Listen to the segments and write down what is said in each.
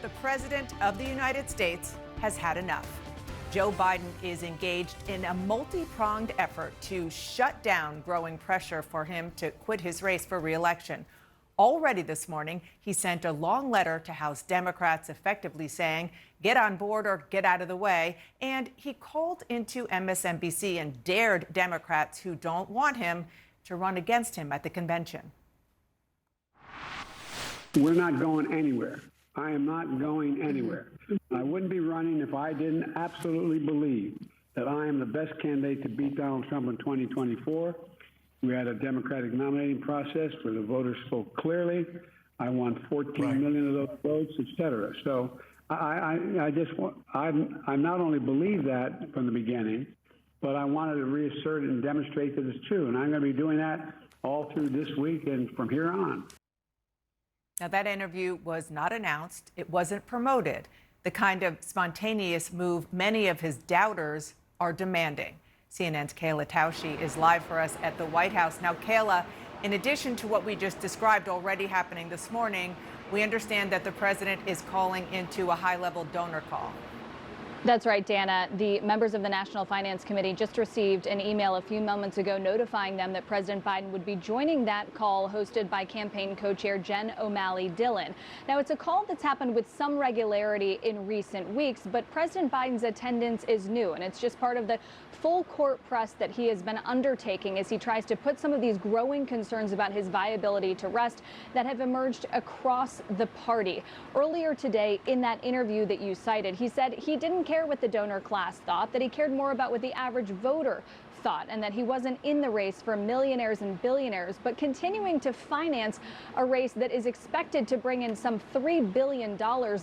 the President of the United States has had enough. Joe Biden is engaged in a multi-pronged effort to shut down growing pressure for him to quit his race for re-election. Already this morning, he sent a long letter to House Democrats effectively saying, get on board or get out of the way. And he called into MSNBC and dared Democrats who don't want him to run against him at the convention. We're not going anywhere. I am not going anywhere. I wouldn't be running if I didn't absolutely believe that I am the best candidate to beat Donald Trump in 2024. We had a Democratic nominating process where the voters spoke clearly. I won 14 million of those votes, et cetera. So I not only believe that from the beginning, but I wanted to reassert it and demonstrate that it's true. And I'm going to be doing that all through this week and from here on. Now, that interview was not announced. It wasn't promoted. The kind of spontaneous move many of his doubters are demanding. CNN's Kayla Tausche is live for us at the White House. Now, Kayla, in addition to what we just described already happening this morning, we understand that the president is calling into a high-level donor call. That's right, Dana. The members of the National Finance Committee just received an email a few moments ago notifying them that President Biden would be joining that call hosted by campaign co-chair Jen O'Malley Dillon. Now, it's a call that's happened with some regularity in recent weeks, but President Biden's attendance is new, and it's just part of the full court press that he has been undertaking as he tries to put some of these growing concerns about his viability to rest that have emerged across the party. Earlier today, in that interview that you cited, he said he didn't care what the donor class thought, that he cared more about what the average voter thought, and that he wasn't in the race for millionaires and billionaires, but continuing to finance a race that is expected to bring in some $3 billion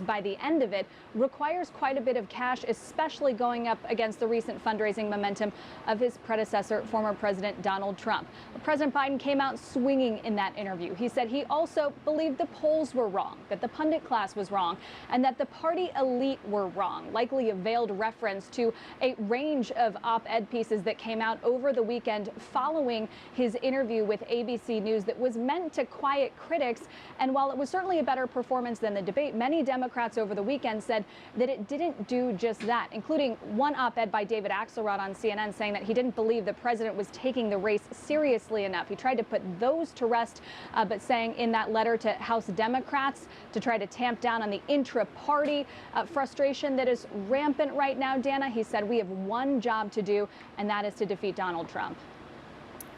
by the end of it requires quite a bit of cash, especially going up against the recent fundraising momentum of his predecessor, former President Donald Trump. President Biden came out swinging in that interview. He said he also believed the polls were wrong, that the pundit class was wrong, and that the party elite were wrong, likely a veiled reference to a range of op-ed pieces that came out over the weekend following his interview with ABC News that was meant to quiet critics. And while it was certainly a better performance than the debate, many Democrats over the weekend said that it didn't do just that, including one op-ed by David Axelrod on CNN saying that he didn't believe the president was taking the race seriously enough. He tried to put those to rest, but saying in that letter to House Democrats to try to tamp down on the intra-party frustration that is rampant right now, Dana, he said we have one job to do, and that is to defeat Donald Trump.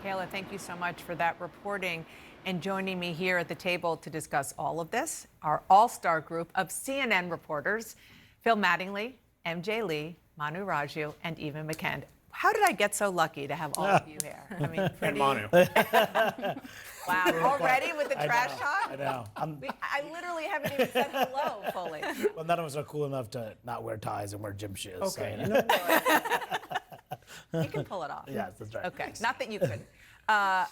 Kayla, thank you so much for that reporting. And joining me here at the table to discuss all of this, our all-star group of CNN reporters, Phil Mattingly, MJ Lee, Manu Raju, and Eva McKend. How did I get so lucky to have all of you here? I mean, And Manu. Wow, already with the trash talk? I know. I literally haven't even said hello fully. Well, none of us are cool enough to not wear ties and wear gym shoes. Okay. So, you know. You can pull it off. Yes, that's right. Okay, not that you couldn't.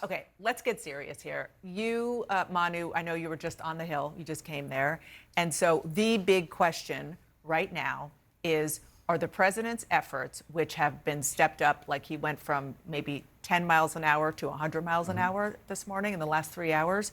Okay, let's get serious here. You, Manu, I know you were just on the Hill. You just came there. And so the big question right now is, are the president's efforts, which have been stepped up, like he went from maybe 10 miles an hour to 100 miles an hour this morning in the last 3 hours,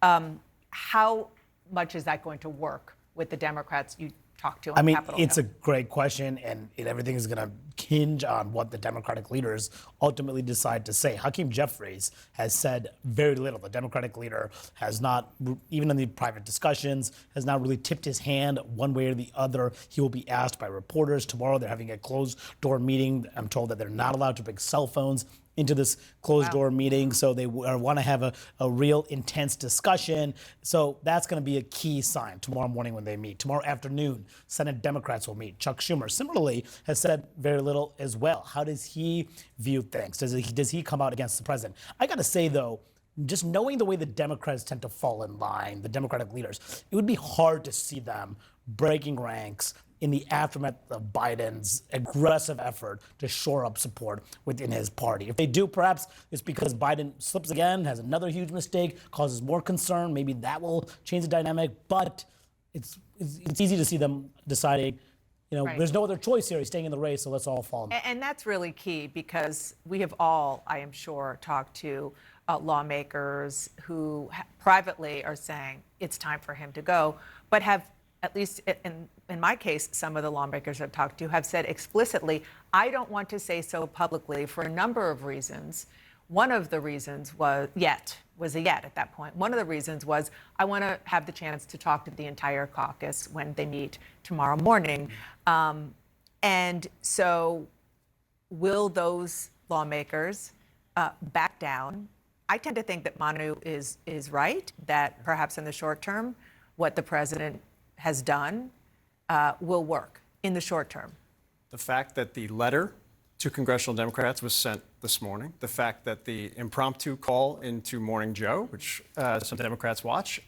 how much is that going to work with the Democrats you talked to on Capitol Hill? It's a great question, and everything is going to hinge on what the Democratic leaders ultimately decide to say. Hakeem Jeffries has said very little. The Democratic leader has not, even in the private discussions, has not really tipped his hand one way or the other. He will be asked by reporters. Tomorrow they're having a closed-door meeting. I'm told that they're not allowed to bring cell phones into this closed-door meeting, so they want to have a real intense discussion. So that's going to be a key sign tomorrow morning when they meet. Tomorrow afternoon, Senate Democrats will meet. Chuck Schumer similarly has said very little as well. How does he view things? Does he come out against the president? I got to say, though, just knowing the way the Democrats tend to fall in line, the Democratic leaders, it would be hard to see them breaking ranks in the aftermath of Biden's aggressive effort to shore up support within his party. If they do, perhaps it's because Biden slips again, has another huge mistake, causes more concern. Maybe that will change the dynamic. But it's easy to see them deciding, Right. There's no other choice here. He's staying in the race, so let's all fall in. And that's really key because we have all, I am sure, talked to lawmakers who privately are saying it's time for him to go, but have at least in my case, some of the lawmakers I've talked to have said explicitly, I don't want to say so publicly for a number of reasons. One of the reasons was a yet at that point. One of the reasons was I want to have the chance to talk to the entire caucus when they meet tomorrow morning. And so will those lawmakers back down? I tend to think that Manu is right, that perhaps in the short term, what the president has done will work in the short term. The fact that the letter to congressional Democrats was sent this morning, the fact that the impromptu call into Morning Joe, which some Democrats watch,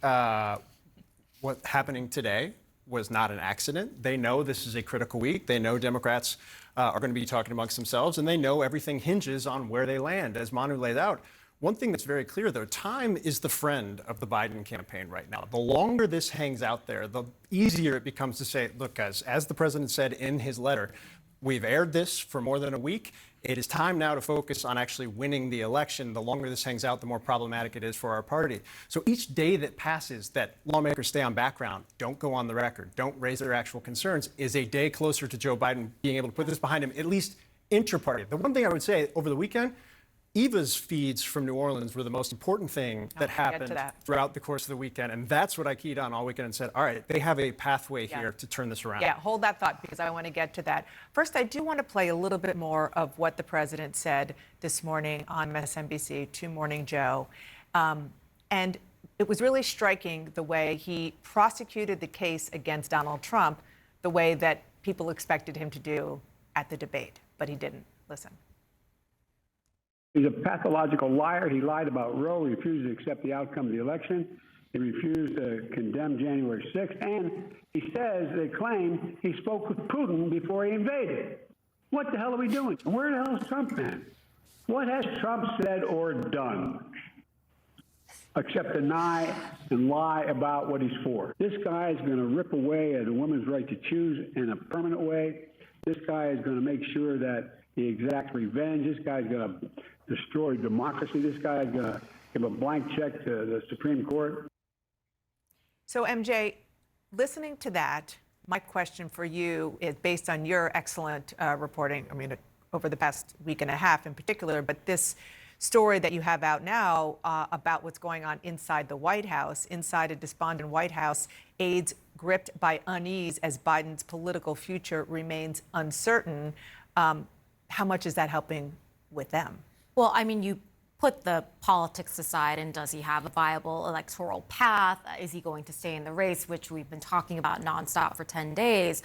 what's happening today was not an accident. They know this is a critical week. They know Democrats are going to be talking amongst themselves, and they know everything hinges on where they land, as Manu laid out. One thing that's very clear, though, time is the friend of the Biden campaign right now. The longer this hangs out there, the easier it becomes to say, look, guys, as the president said in his letter, we've aired this for more than a week. It is time now to focus on actually winning the election. The longer this hangs out, the more problematic it is for our party. So each day that passes that lawmakers stay on background, don't go on the record, don't raise their actual concerns, is a day closer to Joe Biden being able to put this behind him, at least inter-party. The one thing I would say over the weekend, Eva's feeds from New Orleans were the most important thing that happened throughout the course of the weekend. And that's what I keyed on all weekend and said, all right, they have a pathway here to turn this around. Yeah, hold that thought because I want to get to that. First, I do want to play a little bit more of what the president said this morning on MSNBC to Morning Joe. And it was really striking the way he prosecuted the case against Donald Trump the way that people expected him to do at the debate, but he didn't. Listen. He's a pathological liar. He lied about Roe. He refused to accept the outcome of the election. He refused to condemn January 6th. And he says, they claim, he spoke with Putin before he invaded. What the hell are we doing? Where the hell is Trump, man? What has Trump said or done except deny and lie about what he's for? This guy is going to rip away at a woman's right to choose in a permanent way. This guy is going to make sure that he exacts revenge. This guy's going to destroy democracy. This guy is going to give a blank check to the Supreme Court. So, MJ, listening to that, my question for you is based on your excellent reporting, over the past week and a half in particular, but this story that you have out now about what's going on inside the White House, inside a despondent White House, aides gripped by unease as Biden's political future remains uncertain. How much is that helping with them? Well, you put the politics aside, and does he have a viable electoral path? Is he going to stay in the race, which we've been talking about nonstop for 10 days?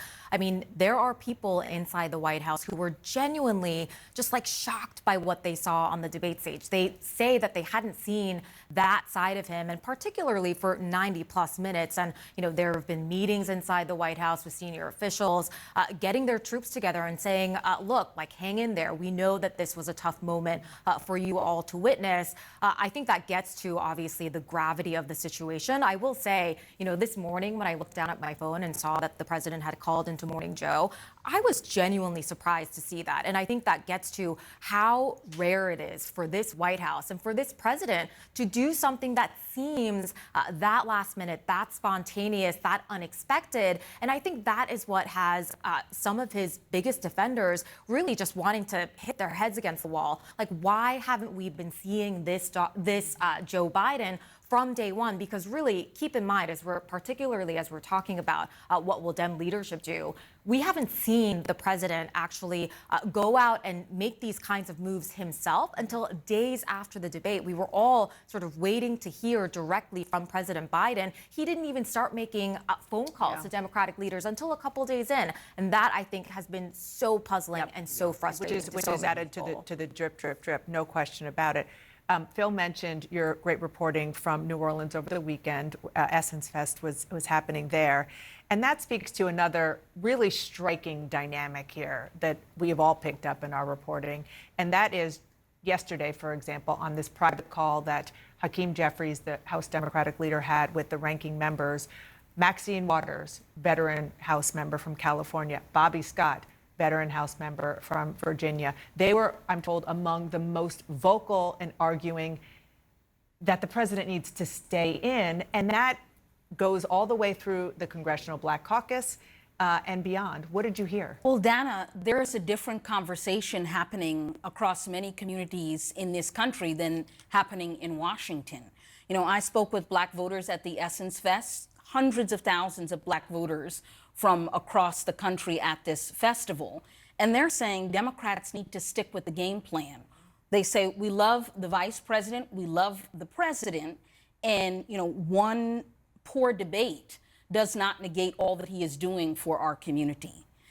There are people inside the White House who were genuinely just shocked by what they saw on the debate stage. They say that they hadn't seen that side of him, and particularly for 90 plus minutes. And, there have been meetings inside the White House with senior officials getting their troops together and saying, look, hang in there. We know that this was a tough moment for you all to witness. I think that gets to, obviously, the gravity of the situation. I will say, this morning when I looked down at my phone and saw that the president had called into Morning Joe, I was genuinely surprised to see that. And I think that gets to how rare it is for this White House and for this president to do something that seems that last minute, that spontaneous, that unexpected. And I think that is what has some of his biggest defenders really just wanting to hit their heads against the wall. Why haven't we been seeing this Joe Biden from day one? Because really, keep in mind, particularly as we're talking about what will Dem leadership do, we haven't seen the president actually go out and make these kinds of moves himself until days after the debate. We were all sort of waiting to hear directly from President Biden. He didn't even start making phone calls to Democratic leaders until a couple days in. And that, I think, has been so puzzling and so frustrating. Which is added to the drip, drip, drip, no question about it. Phil mentioned your great reporting from New Orleans over the weekend. Essence Fest was happening there. And that speaks to another really striking dynamic here that we have all picked up in our reporting. And that is yesterday, for example, on this private call that Hakeem Jeffries, the House Democratic leader, had with the ranking members, Maxine Waters, veteran House member from California, Bobby Scott, veteran House member from Virginia. They were, I'm told, among the most vocal in arguing that the president needs to stay in. And that goes all the way through the Congressional Black Caucus and beyond. What did you hear? Well, Dana, there is a different conversation happening across many communities in this country than happening in Washington. You know, I spoke with Black voters at the Essence Fest, hundreds of thousands of Black voters from across the country at this festival. And they're saying Democrats need to stick with the game plan. They say, we love the vice president, we love the president, and, you know, one poor debate does not negate all that he is doing for our community.